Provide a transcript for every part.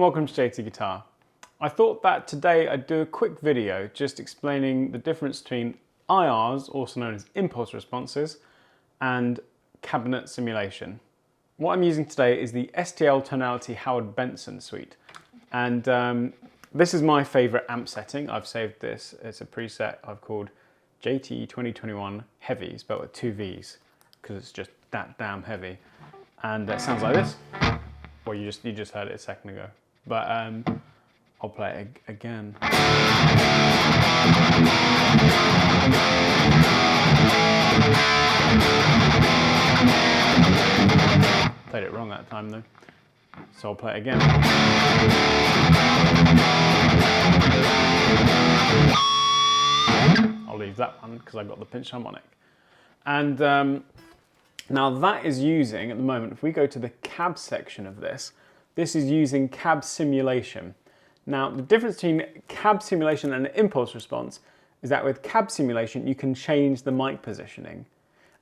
welcome to JT Guitar. I thought that today I'd do a quick video just explaining the difference between IRs, also known as impulse responses, and cabinet simulation. What I'm using today is the STL Tonality Howard Benson suite, and this is my favorite amp setting. I've saved this. It's a preset I've called JT 2021 Heavy, spelled with 2 V's, because it's just that damn heavy. And it sounds like this. Well, you just heard it a second ago. But I'll play it again. Played it wrong that time though. So I'll play it again. I'll leave that one because I got the pinch harmonic. And now that is using, at the moment, if we go to the cab section of this is using cab simulation. Now the difference between cab simulation and impulse response is that with cab simulation you can change the mic positioning.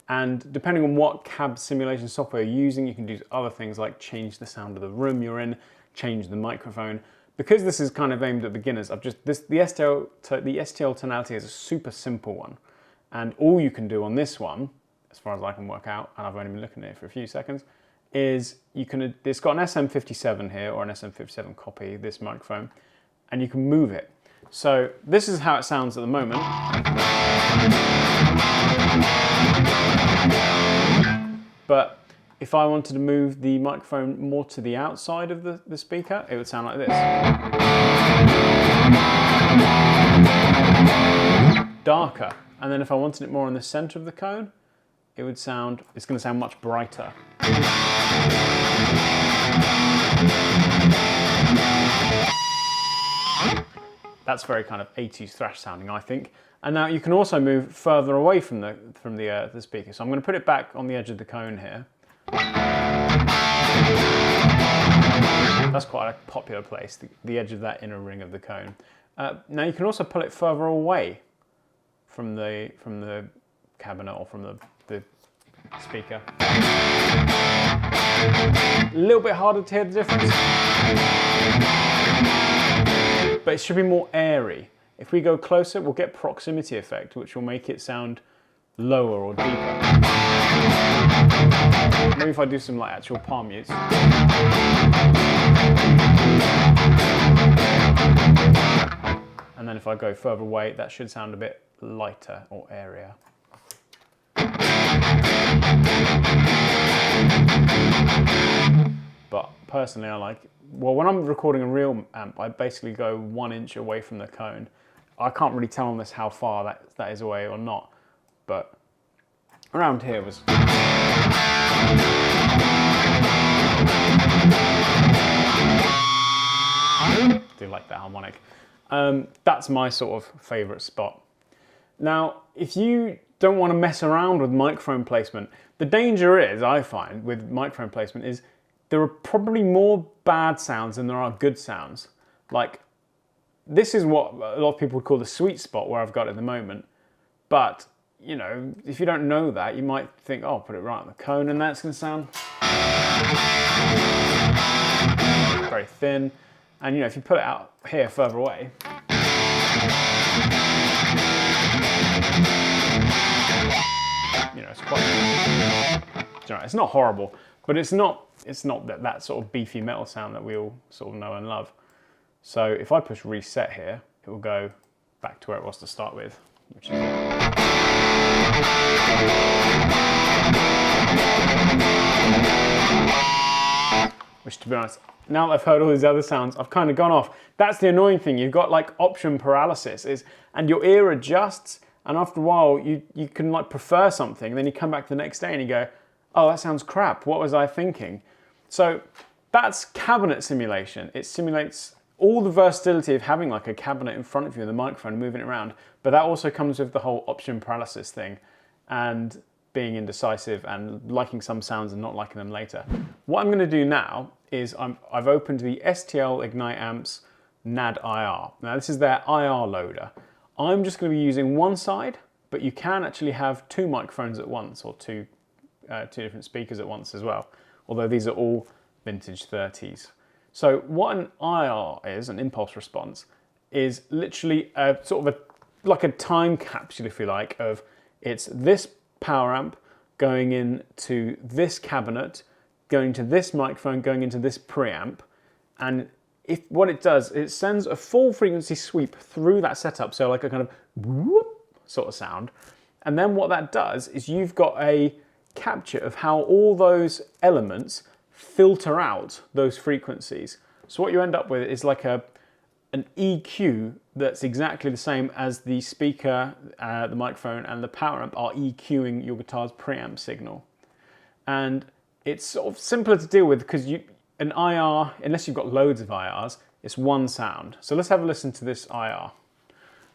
And depending on what cab simulation software you're using, you can do other things like change the sound of the room you're in, change the microphone. Because this is kind of aimed at beginners, the STL Tonality is a super simple one. And all you can do on this one, as far as I can work out, and I've only been looking at it for a few seconds, is it's got an SM57 here, or an SM57 copy, this microphone, and you can move it. So this is how it sounds at the moment. But if I wanted to move the microphone more to the outside of the speaker, it would sound like this. Darker. And then if I wanted it more in the center of the cone, it's going to sound much brighter. That's very kind of 80s thrash sounding, I think. And now you can also move further away from the speaker. So I'm going to put it back on the edge of the cone here. That's quite a popular place, the edge of that inner ring of the cone. Now you can also pull it further away from the cabinet or from the speaker. A little bit harder to hear the difference, but it should be more airy. If we go closer, we'll get proximity effect, which will make it sound lower or deeper. Maybe if I do some like actual palm mutes. And then if I go further away, that should sound a bit lighter or airier. But personally when I'm recording a real amp, I basically go 1 inch away from the cone. I can't really tell on this how far that is away or not, but around here was... do like that harmonic. That's my sort of favourite spot. Now, if you don't want to mess around with microphone placement, the danger is, I find, with microphone placement is there are probably more bad sounds than there are good sounds. Like, this is what a lot of people would call the sweet spot where I've got it at the moment. But, you know, if you don't know that, you might think, oh, I'll put it right on the cone and that's going to sound very thin. And, you know, if you put it out here further away, you know, it's quite, you know, it's not horrible, but it's not that sort of beefy metal sound that we all sort of know and love. So if I push reset here, it will go back to where it was to start with, which is which, to be honest, now that I've heard all these other sounds, I've kind of gone off. That's the annoying thing. You've got like option paralysis, and your ear adjusts, and after a while you can like prefer something, and then you come back the next day and you go, oh, that sounds crap. What was I thinking? So that's cabinet simulation. It simulates all the versatility of having like a cabinet in front of you and the microphone moving it around, but that also comes with the whole option paralysis thing and being indecisive and liking some sounds and not liking them later. What I'm going to do now is I've opened the STL Ignite Amps NAD IR. Now this is their IR loader. I'm just going to be using one side, but you can actually have 2 microphones at once, or two different speakers at once as well. Although these are all vintage 30s. So what an IR is, an impulse response, is literally a sort of like a time capsule, if you like, of it's this power amp going into this cabinet, going to this microphone, going into this preamp, and what it does, it sends a full frequency sweep through that setup, so like a kind of whoop sort of sound. And then what that does is you've got a capture of how all those elements filter out those frequencies. So what you end up with is like an EQ that's exactly the same as the speaker, the microphone, and the power amp are EQing your guitar's preamp signal. And it's sort of simpler to deal with because an IR, unless you've got loads of IRs, it's one sound. So let's have a listen to this IR.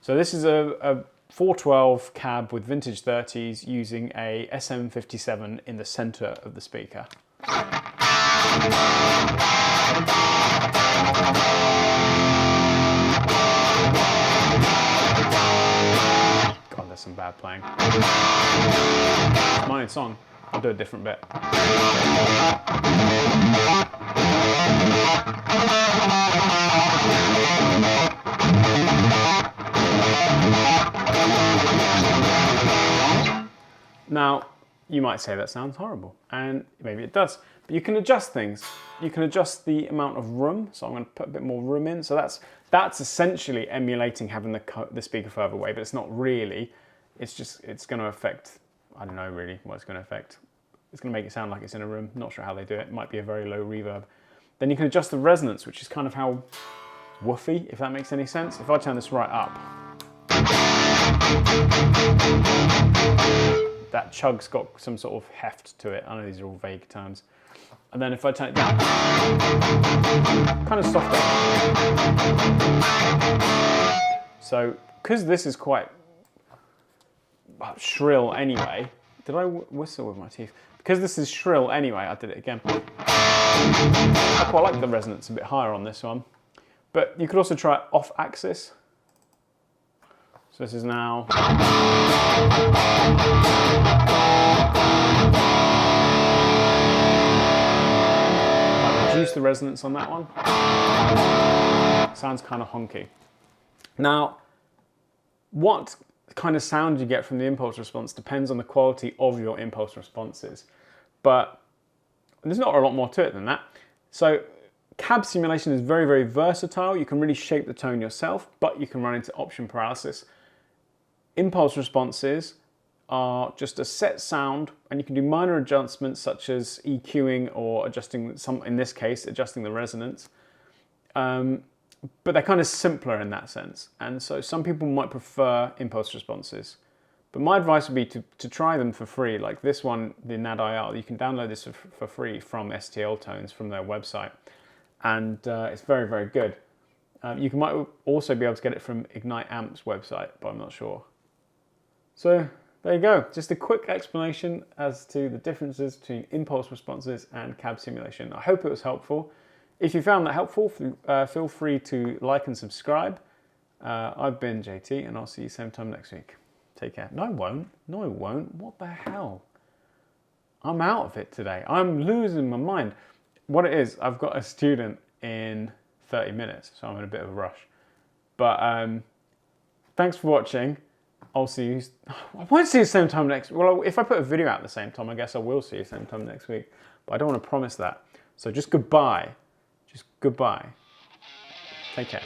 So this is a 412 cab with vintage 30s using a SM57 in the center of the speaker. God, there's some bad playing. It's my own song. I'll do a different bit. Now, you might say that sounds horrible, and maybe it does, but you can adjust things. You can adjust the amount of room, so I'm going to put a bit more room in. So that's essentially emulating having the speaker further away, but it's not really. It's going to affect, I don't know really what it's going to affect. It's going to make it sound like it's in a room. Not sure how they do it. It might be a very low reverb. Then you can adjust the resonance, which is kind of how woofy, if that makes any sense. If I turn this right up, that chug's got some sort of heft to it. I know these are all vague terms. And then if I turn it down, kind of softer. So, because this is quite shrill anyway, did I whistle with my teeth? Because this is shrill anyway, I did it again. I quite like the resonance a bit higher on this one. But you could also try it off axis. So this is now. I reduce the resonance on that one. Sounds kind of honky. Now, what kind of sound you get from the impulse response depends on the quality of your impulse responses. But there's not a lot more to it than that. So cab simulation is very, very versatile. You can really shape the tone yourself, but you can run into option paralysis. Impulse responses are just a set sound, and you can do minor adjustments such as EQing or adjusting in this case, adjusting the resonance. But they're kind of simpler in that sense. And so some people might prefer impulse responses. But my advice would be to try them for free. Like this one, the NAD IR, you can download this for free from STL Tones, from their website. And it's very, very good. You might also be able to get it from Ignite Amp's website, but I'm not sure. So there you go. Just a quick explanation as to the differences between impulse responses and cab simulation. I hope it was helpful. If you found that helpful, feel free to like and subscribe. I've been JT, and I'll see you same time next week. Take care. No, I won't. No, I won't. What the hell? I'm out of it today. I'm losing my mind. What it is, I've got a student in 30 minutes, so I'm in a bit of a rush. But thanks for watching. I'll see you. I won't see you same time next week. Well, if I put a video out at the same time, I guess I will see you same time next week. But I don't want to promise that. So just goodbye. Just goodbye. Take care.